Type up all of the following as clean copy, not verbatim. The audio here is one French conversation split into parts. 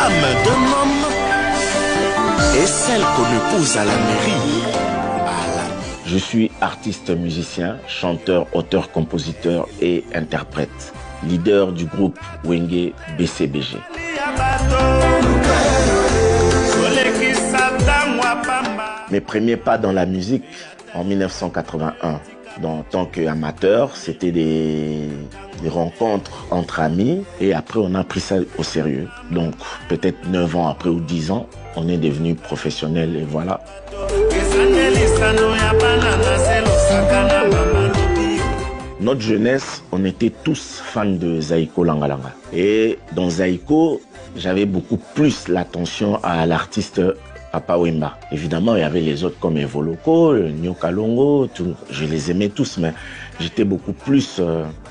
L'âme d'un homme est celle qu'on épouse à la mairie. Je suis artiste musicien, chanteur, auteur, compositeur et interprète. Leader du groupe Wenge BCBG. Mes premiers pas dans la musique en 1981. En tant qu'amateur, c'était des rencontres entre amis et après on a pris ça au sérieux. Donc peut-être 9 ans après ou 10 ans, on est devenu professionnel et voilà. Notre jeunesse, on était tous fans de Zaïko Langalanga. Et dans Zaïko, j'avais beaucoup plus l'attention à l'artiste Papa Wemba. Évidemment, il y avait les autres comme Evoloko, Nyoka Longo, je les aimais tous, mais j'étais beaucoup plus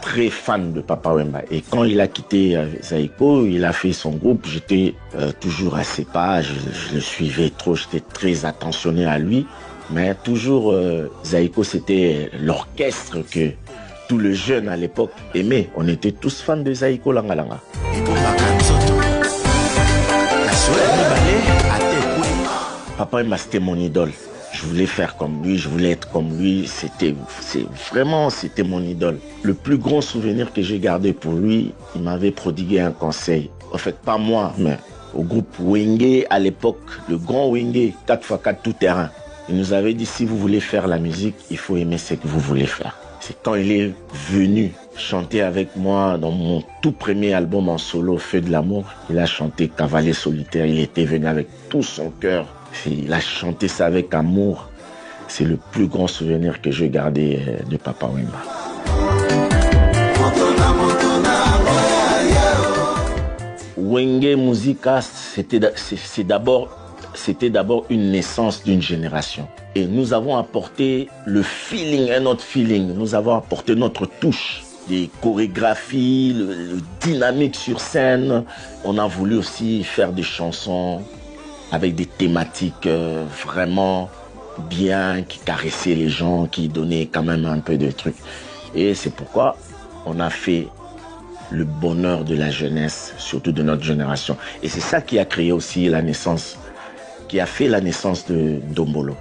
très fan de Papa Wemba. Et quand il a quitté Zaïko, il a fait son groupe, j'étais toujours à ses pas, je le suivais trop, j'étais très attentionné à lui. Mais toujours, Zaïko, c'était l'orchestre que tous les jeunes à l'époque aimaient. On était tous fans de Zaïko Langalanga. Papa Wemba, c'était mon idole. Je voulais faire comme lui, je voulais être comme lui. C'était mon idole. Le plus grand souvenir que j'ai gardé pour lui, il m'avait prodigué un conseil. En fait, pas moi, mais au groupe Wenge à l'époque, le grand Wenge, 4x4 tout terrain. Il nous avait dit, si vous voulez faire la musique, il faut aimer ce que vous voulez faire. C'est quand il est venu chanter avec moi dans mon tout premier album en solo, Feu de l'amour. Il a chanté Cavalier solitaire, il était venu avec tout son cœur. Il a chanté ça avec amour. C'est le plus grand souvenir que j'ai gardé de Papa Wemba. Wenge Musica, c'était d'abord une naissance d'une génération. Et nous avons apporté le feeling, un autre feeling. Nous avons apporté notre touche. Les chorégraphies, le dynamique sur scène. On a voulu aussi faire des chansons avec des thématiques vraiment bien, qui caressaient les gens, qui donnaient quand même un peu de trucs. Et c'est pourquoi on a fait le bonheur de la jeunesse, surtout de notre génération. Et c'est ça qui a créé aussi la naissance, qui a fait la naissance de Ndombolo.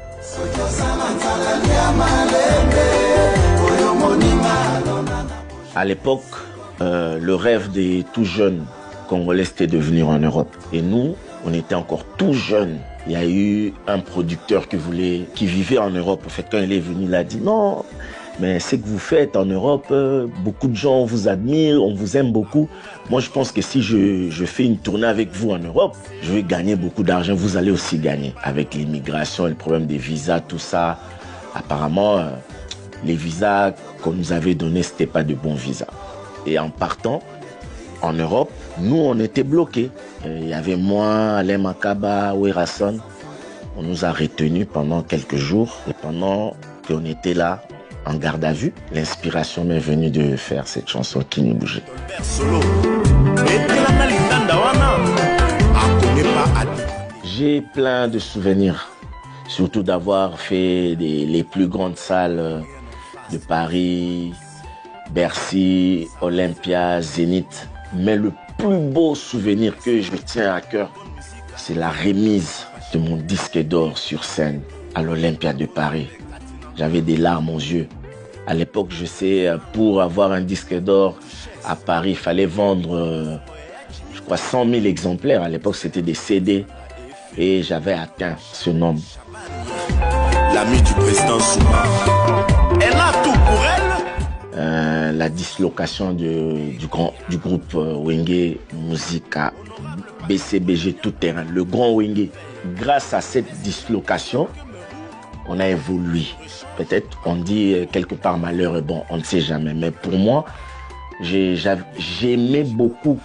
À l'époque, le rêve des tout jeunes Congolais, c'était de venir en Europe. Et nous, on était encore tout jeunes. Il y a eu un producteur qui vivait en Europe. En fait, quand il est venu, il a dit non, mais ce que vous faites en Europe, beaucoup de gens vous admirent, on vous aime beaucoup. Moi, je pense que si je fais une tournée avec vous en Europe, je vais gagner beaucoup d'argent. Vous allez aussi gagner. Avec l'immigration et le problème des visas, tout ça, apparemment, les visas qu'on nous avait donnés, ce n'étaient pas de bons visas. Et en partant en Europe, nous, on était bloqués. Il y avait moi, Alain Makaba, Werasson. On nous a retenus pendant quelques jours. Et pendant qu'on était là, en garde à vue, l'inspiration m'est venue de faire cette chanson qui nous bougeait. J'ai plein de souvenirs, surtout d'avoir fait les plus grandes salles de Paris, Bercy, Olympia, Zénith. Mais le plus beau souvenir que je tiens à cœur, c'est la remise de mon disque d'or sur scène à l'Olympia de Paris. J'avais des larmes aux yeux. À l'époque, je sais, pour avoir un disque d'or à Paris, il fallait vendre, je crois, 100 000 exemplaires. À l'époque, c'était des CD. Et j'avais atteint ce nombre. L'ami du président Zuma. Elle a tout pour elle. La dislocation du groupe Wenge Musica BCBG tout terrain, le grand Wenge. Grâce à cette dislocation, on a évolué. Peut-être on dit quelque part malheur est bon, on ne sait jamais. Mais pour moi, j'aimais beaucoup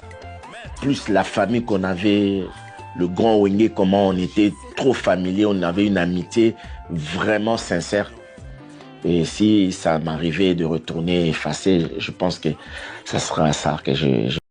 plus la famille qu'on avait, le grand Wenge, comment on était trop familier, on avait une amitié vraiment sincère. Et si ça m'arrivait de retourner effacer, je pense que ça sera ça que je